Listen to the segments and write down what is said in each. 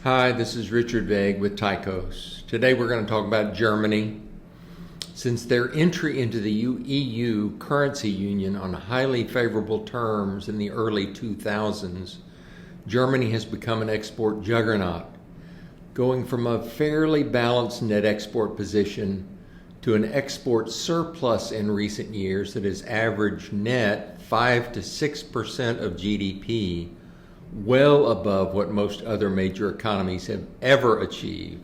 Hi, this is Richard Vague with Tychos. Today we're going to talk about Germany. Since their entry into the EU currency union on highly favorable terms in the early 2000s, Germany has become an export juggernaut, going from a fairly balanced net export position to an export surplus in recent years that has averaged net 5 to 6% of GDP, well above what most other major economies have ever achieved.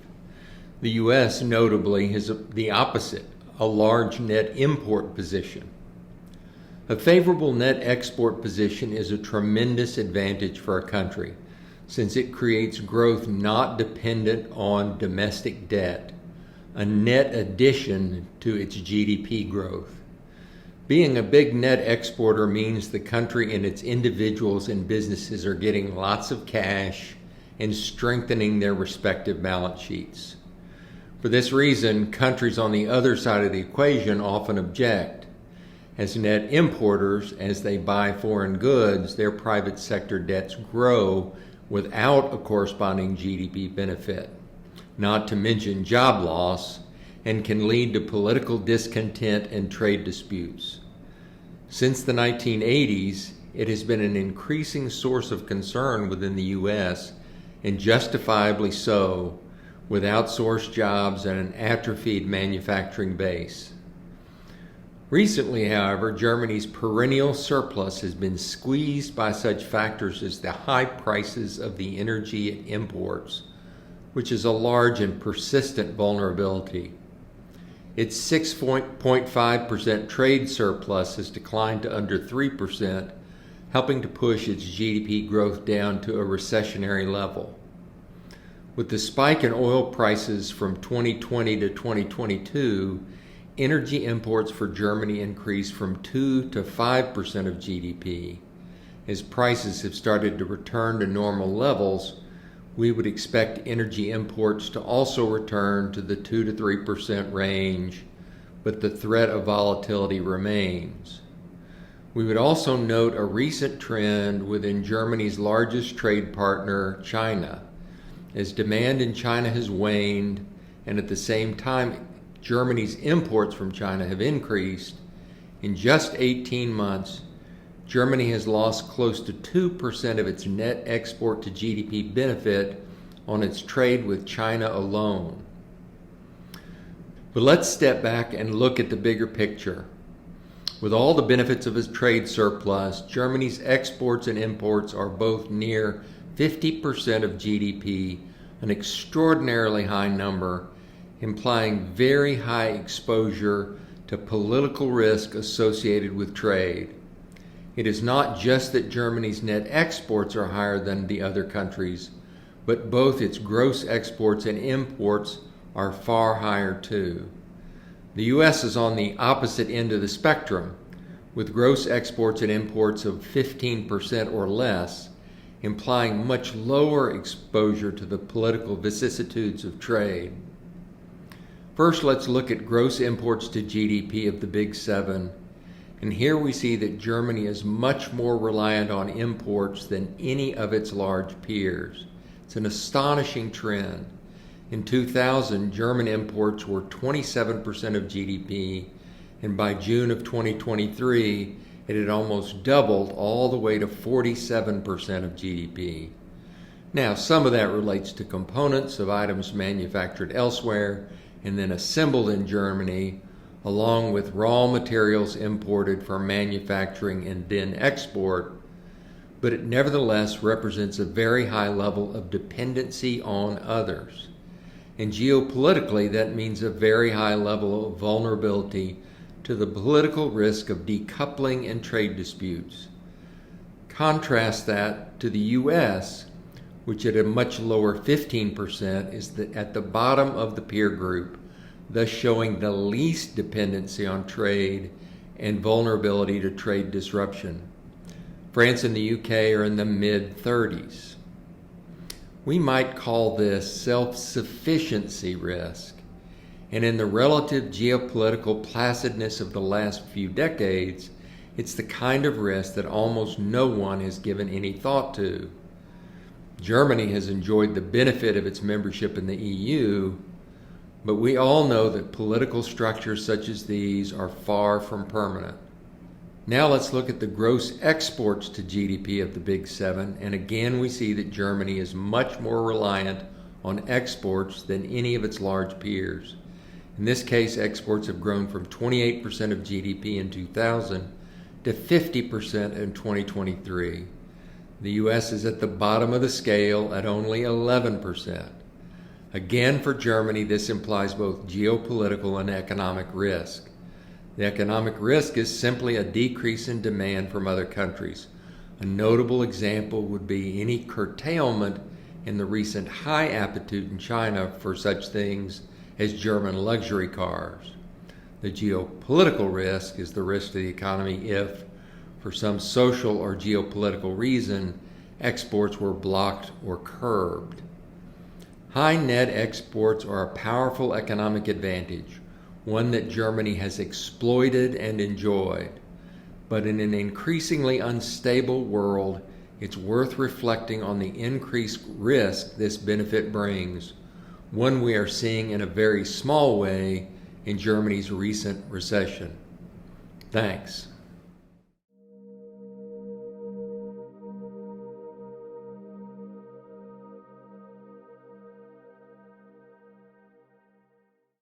The U.S. notably has the opposite, a large net import position. A favorable net export position is a tremendous advantage for a country, since it creates growth not dependent on domestic debt, a net addition to its GDP growth. Being a big net exporter means the country and its individuals and businesses are getting lots of cash and strengthening their respective balance sheets. For this reason, countries on the other side of the equation often object. As net importers, as they buy foreign goods, their private sector debts grow without a corresponding GDP benefit, not to mention job loss, and can lead to political discontent and trade disputes. Since the 1980s, it has been an increasing source of concern within the U.S., and justifiably so, with outsourced jobs and an atrophied manufacturing base. Recently, however, Germany's perennial surplus has been squeezed by such factors as the high prices of the energy it imports, which is a large and persistent vulnerability. Its 6.5% trade surplus has declined to under 3%, helping to push its GDP growth down to a recessionary level. With the spike in oil prices from 2020 to 2022, energy imports for Germany increased from 2 to 5% of GDP. As prices have started to return to normal levels, we would expect energy imports to also return to the 2 to 3% range, but the threat of volatility remains. We would also note a recent trend within Germany's largest trade partner, China. As demand in China has waned, and at the same time Germany's imports from China have increased, in just 18 months, Germany has lost close to 2% of its net export to GDP benefit on its trade with China alone. But let's step back and look at the bigger picture. With all the benefits of its trade surplus, Germany's exports and imports are both near 50% of GDP, an extraordinarily high number, implying very high exposure to political risk associated with trade. It is not just that Germany's net exports are higher than the other countries, but both its gross exports and imports are far higher too. The U.S. is on the opposite end of the spectrum, with gross exports and imports of 15% or less, implying much lower exposure to the political vicissitudes of trade. First, let's look at gross imports to GDP of the Big Seven. And here we see that Germany is much more reliant on imports than any of its large peers. It's an astonishing trend. In 2000, German imports were 27% of GDP, and by June of 2023, it had almost doubled all the way to 47% of GDP. Now, some of that relates to components of items manufactured elsewhere and then assembled in Germany, along with raw materials imported for manufacturing and then export, but it nevertheless represents a very high level of dependency on others. And geopolitically, that means a very high level of vulnerability to the political risk of decoupling and trade disputes. Contrast that to the U.S., which at a much lower 15% is at the bottom of the peer group, thus showing the least dependency on trade and vulnerability to trade disruption. France and the UK are in the mid-30s. We might call this self-sufficiency risk, and in the relative geopolitical placidness of the last few decades, it's the kind of risk that almost no one has given any thought to. Germany has enjoyed the benefit of its membership in the EU, but we all know that political structures such as these are far from permanent. Now let's look at the gross exports to GDP of the Big Seven, and again we see that Germany is much more reliant on exports than any of its large peers. In this case, exports have grown from 28% of GDP in 2000 to 50% in 2023. The US is at the bottom of the scale at only 11%. Again, for Germany, this implies both geopolitical and economic risk. The economic risk is simply a decrease in demand from other countries. A notable example would be any curtailment in the recent high appetite in China for such things as German luxury cars. The geopolitical risk is the risk to the economy if, for some social or geopolitical reason, exports were blocked or curbed. High net exports are a powerful economic advantage, one that Germany has exploited and enjoyed. But in an increasingly unstable world, it's worth reflecting on the increased risk this benefit brings, one we are seeing in a very small way in Germany's recent recession. Thanks.